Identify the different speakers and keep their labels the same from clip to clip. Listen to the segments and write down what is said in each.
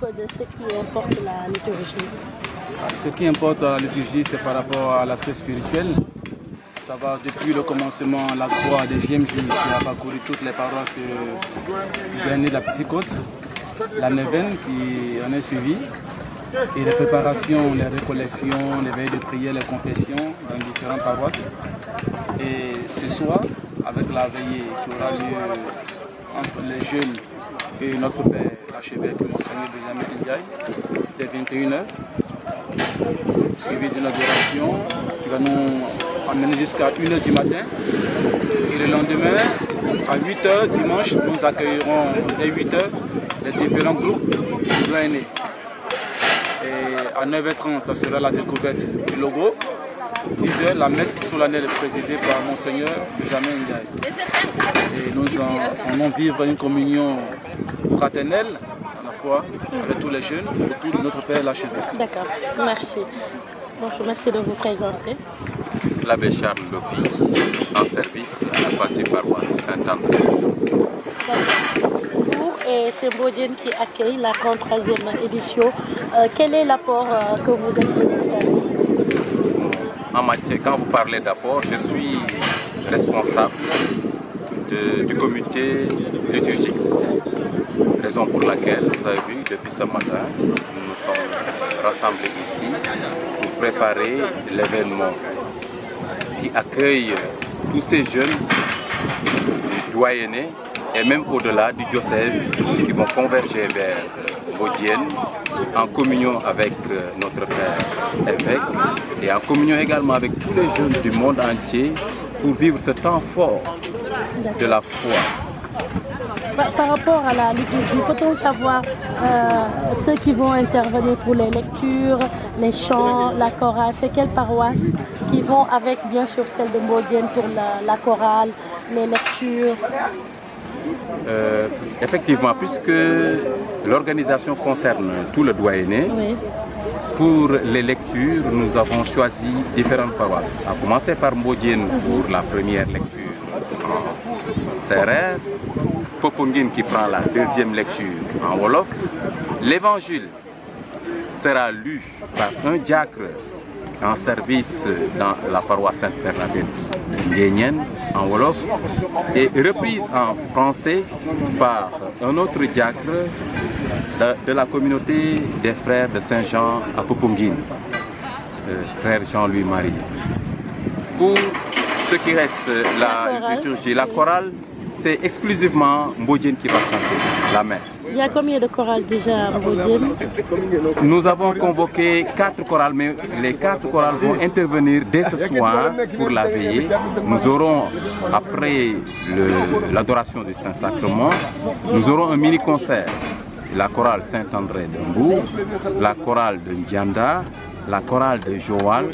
Speaker 1: peu de ce qui importe la liturgie?
Speaker 2: Ce qui importe la liturgie, c'est par rapport à l'aspect spirituel. Ça va depuis le commencement, la croix des GMJ qui a parcouru toutes les paroisses du dernier de la Petite Côte, la neuvaine qui en est suivie, et les préparations, les récollections, les veilles de prière, les confessions dans différentes paroisses. Et ce soir, avec la veillée qui aura lieu entre les jeunes et notre Père, l'archevêque Monseigneur Benjamin Ndiaye, dès 21h, suivi d'une adoration qui va nous emmener jusqu'à 1h du matin. Et le lendemain, à 8h dimanche, nous accueillerons dès 8h les différents groupes de doyennés. Et à 9h30, ça sera la découverte du logo. 10h, la messe solennelle présidée par Monseigneur Benjamin Ndiaye. Et nous allons vivre une communion fraternelle à la fois avec tous les jeunes autour de notre Père l'archevêque.
Speaker 1: D'accord, merci. Bonjour, merci de vous présenter.
Speaker 3: L'abbé Charles Lopi, en service à la Passy Paroisse Saint-André.
Speaker 1: Et c'est Mbodiène qui accueille la 33e édition. Quel est l'apport que vous êtes venu faire ici?
Speaker 3: En matière, quand vous parlez d'apport, je suis responsable du comité liturgique. Raison pour laquelle, vous avez vu, depuis ce matin, nous nous sommes rassemblés ici pour préparer l'événement qui accueille tous ces jeunes doyennés et même au-delà du diocèse qui vont converger vers Mbodiène en communion avec notre Père évêque et en communion également avec tous les jeunes du monde entier pour vivre ce temps fort de la foi.
Speaker 1: Par rapport à la liturgie, peut-on savoir ceux qui vont intervenir pour les lectures, les chants, la chorale, c'est quelles paroisses qui vont avec bien sûr celle de Mbodiène pour la chorale, les lectures?
Speaker 3: Effectivement, puisque l'organisation concerne tout le doyenné,
Speaker 1: Oui.
Speaker 3: pour les lectures, nous avons choisi différentes paroisses, à commencer par Mbodiène pour la première lecture en Serer, Popenguine qui prend la deuxième lecture en Wolof. L'évangile sera lu par un diacre en service dans la paroisse Sainte-Bernadette Nguénienne en Wolof et reprise en français par un autre diacre de la communauté des frères de Saint-Jean à Popenguine, frère Jean-Louis Marie. Pour ce qui reste, la liturgie, la chorale, c'est exclusivement Mbodiène qui va chanter la messe.
Speaker 1: Il y a combien de chorales déjà à Mbodiène?
Speaker 3: Nous avons convoqué 4 chorales, mais les 4 chorales vont intervenir dès ce soir pour la veillée. Nous aurons, après l'adoration du Saint-Sacrement, nous aurons un mini-concert. La chorale Saint-André de Mbou, la chorale de Ndianda, la chorale de Joal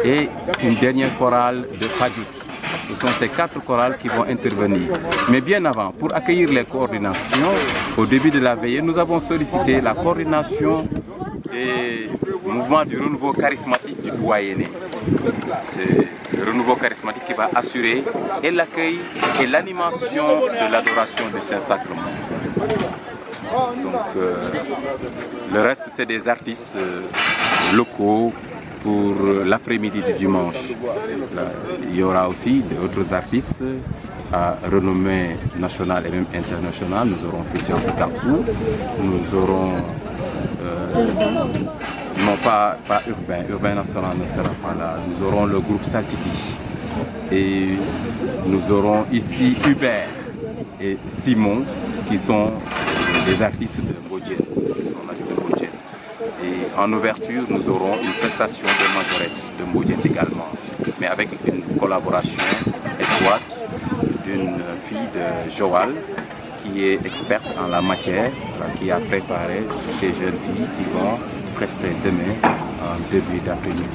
Speaker 3: et une dernière chorale de Fadjout. Ce sont ces 4 chorales qui vont intervenir. Mais bien avant, pour accueillir les coordinations, au début de la veillée, nous avons sollicité la coordination des mouvements du renouveau charismatique du doyenné. C'est le renouveau charismatique qui va assurer et l'accueil et l'animation de l'adoration du Saint-Sacrement. Donc le reste, c'est des artistes locaux pour l'après-midi du dimanche. Là, il y aura aussi d'autres artistes à renommée nationale et même internationale. Nous aurons Fulgence Kakou, nous aurons non pas Urbain, Urbain National ne sera pas là, nous aurons le groupe Saltiki et nous aurons ici Hubert et Simon qui sont des artistes de Mbodiène. Et en ouverture, nous aurons une prestation de majorette de Mbodiène également, mais avec une collaboration étroite d'une fille de Joal qui est experte en la matière, qui a préparé ces jeunes filles qui vont prester demain en début d'après-midi.